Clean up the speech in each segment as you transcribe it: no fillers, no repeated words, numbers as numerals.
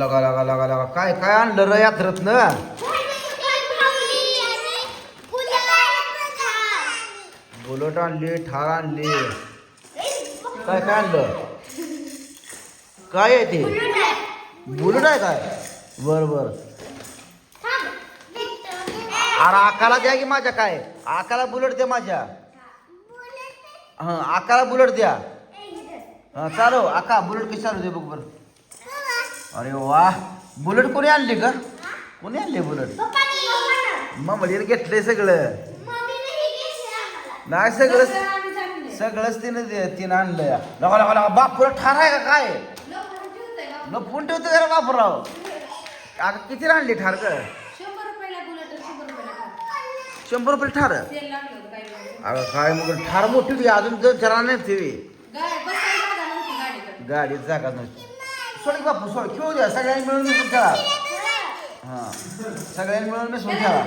लगा लगा लगा लगा काय काय आणलं र यात्रेत ना. बुलेट आणली, ठार आणली. काय काय आणलं? काय आहे ते? बुलेट आहे काय? बर बर. अरे आकाला द्या की माझ्या. काय आकाला बुलेट द्या माझ्या. हा आकाला बुलेट द्या. हा चालव आका बुलेट कशी चालू दे बघ बर. अरे वा बुलेट कोणी आणली का? कोणी आणली बुलेट? मम्मीने घेतलंय सगळं. नाही सगळंच तिनं आणलंय. लगा लगा लगा बापूला ठार आहे का काय? लपून ठेवतो जरा बापूराव. आता किती आणली ठार का? 100 रुपये ठार. अगं काय मग ठार मोठी होती अजून जर जरा नाही ठेवी. गाडीत जागा नव्हती. सोड बापू सोड खेळू द्या. सगळ्यांनी मिळून मिसळून खेळा. हा सगळ्यांनी मिळून मिसळून खेळा.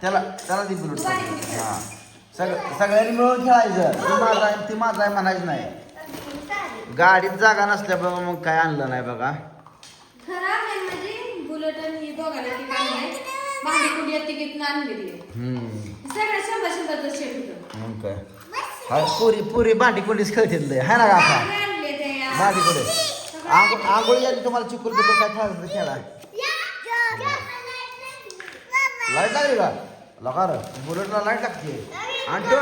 त्याला त्याला ती बुलेट. हा सगळ्यांनी मिळून खेळायचं. ती माझा आहे म्हणायचं नाही. गाडीत जागा नसल्या बघा मग काय आणलं नाही बघा. काय पुरी पुरी भांडी कुंडीच खेळते हाय ना काका. भांडी कुंडी आंघोळी झाली तुम्हाला चिकूल बिकूल काय खेळायचं खेळा. लाईट लागली का? लगा र बुलेटला लाईट लागते. आणतो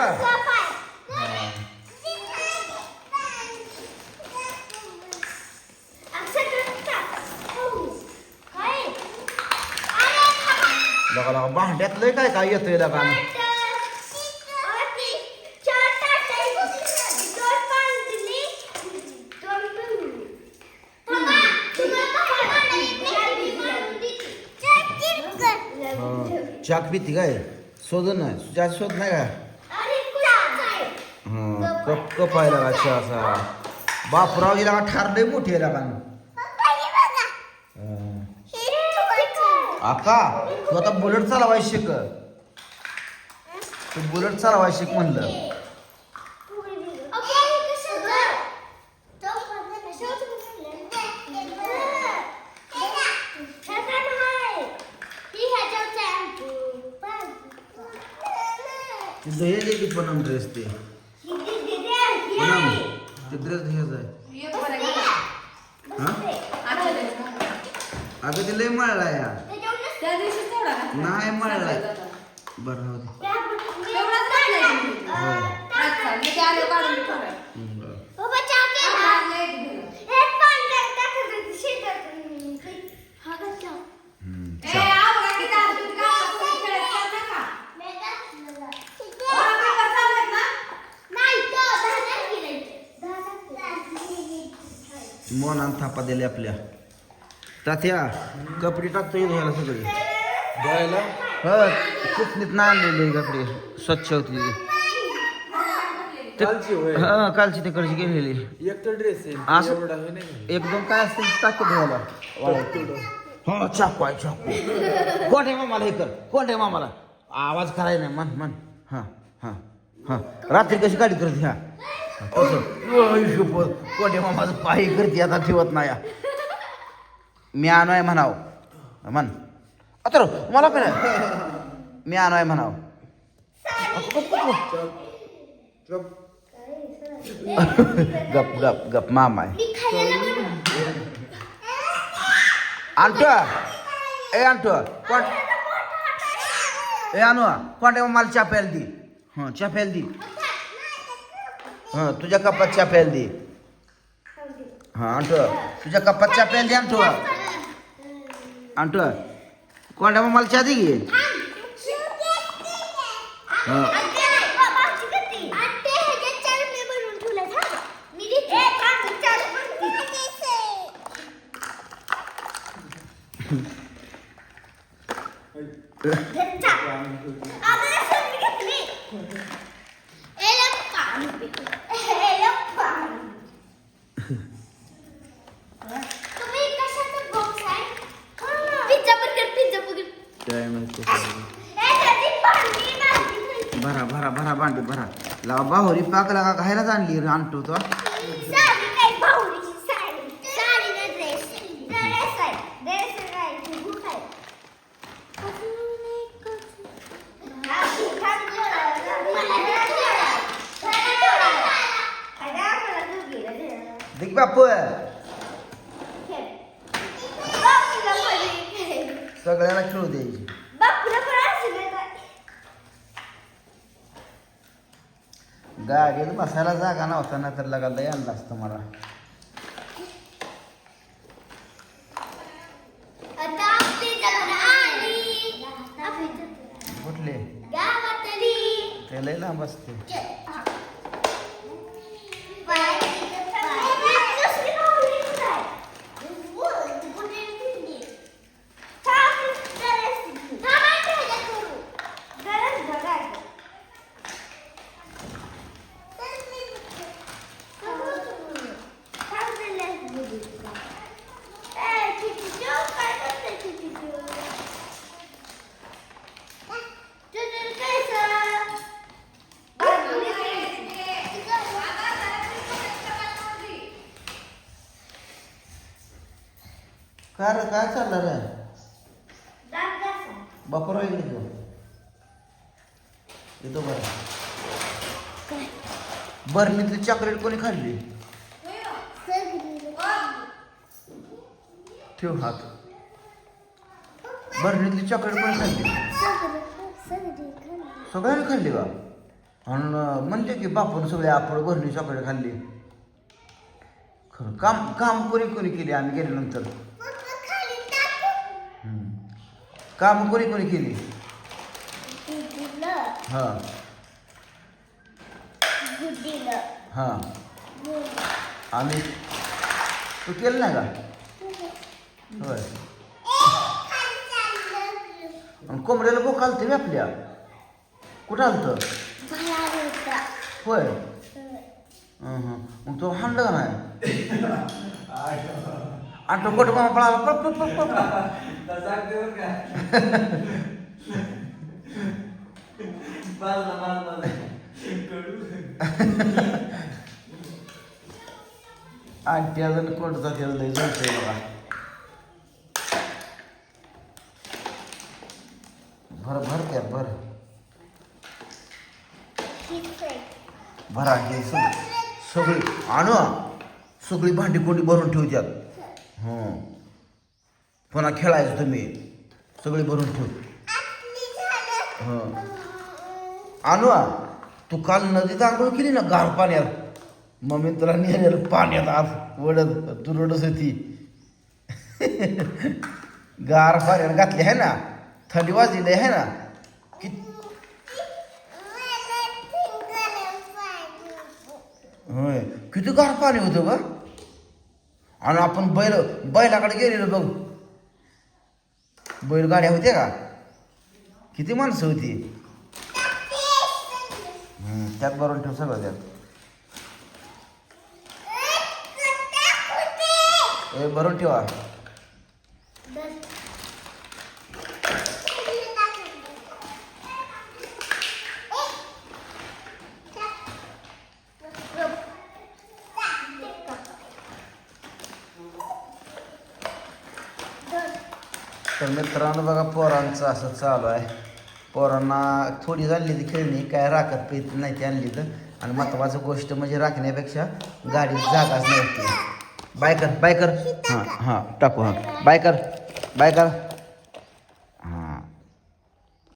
लगा लगा भांड्यात लय काय काय येतोय लगा. चाक पिती काय? शोधन नाही चहा शोध नाही का? हा कप कप आहे लागा चहाचा. बापराव गेला ठार लय मोठी आहे लागा. आका तू आता बुलेट चालवाय शिक. तू बुलेट चालवाय शिक म्हणलं. हे दे की पण ड्रेस ते ते ड्रेस घ्यायचा आहे. अगं ते लय मळला या. नाही मळलाय. बरं होते मोनान थापा दिले आपल्या. तात्या कपडे टाकतो घ्यायला सगळे द्यायला. ह कुपनीत ना आणलेले कपडे स्वच्छ होती. हा कालची तिकडची गेलेली. एक तर ड्रेस असं एक दोन काय असते टाकतो घ्यायला. हा चाकू आहे चाकू. कोण मामाला हे कर. कोण मामाला आवाज करायचा नाही. मन मन हा हा हा रात्री कशी गाडी करते. ह्या कोठे मामाचं पायी करते आता ठेवत नाही. मी आणू आहे म्हणाव म्हण. आता मला काय मी आणू आहे म्हणाव. गप गप गप मामा आहे. आणतो ए आणतो कोण ए आणू कोणत्या मला चहा प्यायला दे. हां चहा प्यायला दे. हां तुझ्या कपात चहा प्यायला दे. हां आणतो तुझ्या कपात चहा प्यायला दे. आणतो आणतो कोणत्या मला चहा दे की. हां भरा भरा भरा भांडी भरा. लावा बाहुरी पाक लागा खायलाच आणली आणतो तो. सगळ्याला खेळू द्यायची. गाडीत बसायला जागा नव्हता ना तर लगा लय आणला असतं मला. कुठले ते लय लांब असते. काय रे काय चाललं रे? बापर इकडे तू येतो बरं. बरणीतली चॉकलेट कोणी खाल्ली? ठेव हात. बरणीतली चॉकलेट कोणी खाल्ली? सगळ्यांनी खाल्ली का? आणि म्हणते की बापून सगळे आपण बरणी चॉकलेट खाल्ली. खरं काम काम कोणी कोणी केली आम्ही गेल्यानंतर? काम कोणी कोणी केली? हा हा आम्ही. तू केलं नाही का? होय. आणि कोंबड्याला भूक आलती मी आपल्या. कुठं आलतं? होय. मग तो हाणलं का नाही? आणि तो कोट मामा पळाला पळ पळ पळ पळ. आणि त्या जण कोणता त्याला लय जमतंय बघा. भर भर त्या भर भरा हे सगळी आणू. सगळी भांडी कोंडी भरून ठेवत्यात. पुन्हा खेळायचं तुम्ही. सगळी भरून ठेव. आणू तू काल नदीत आंघोळ केली ना गार पाण्यात. मम्मी तुला नेलेलं पाण्यात आज वडत तू रडस होती. गार पाण्यात घातली आहे ना. थंडी वाजलेली आहे ना. होय किती गार पाणी होतं का. आणि आपण बैलाकडे गेलेलो बघ. बैलगाड्या होत्या का. किती माणसं होती. त्यात भरून ठेव सगळं त्यात. भरून ठेवा. तर मित्रांनो बघा पोरांचं असं चालू आहे. पोरांना थोडी झाली ती खेळणी काय राखत पेत नाही ती आणली तर. आणि महत्त्वाचं गोष्ट म्हणजे राखण्यापेक्षा गाडीत जागाच नव्हती. बाय कर हां हां टाकू हां बाय कर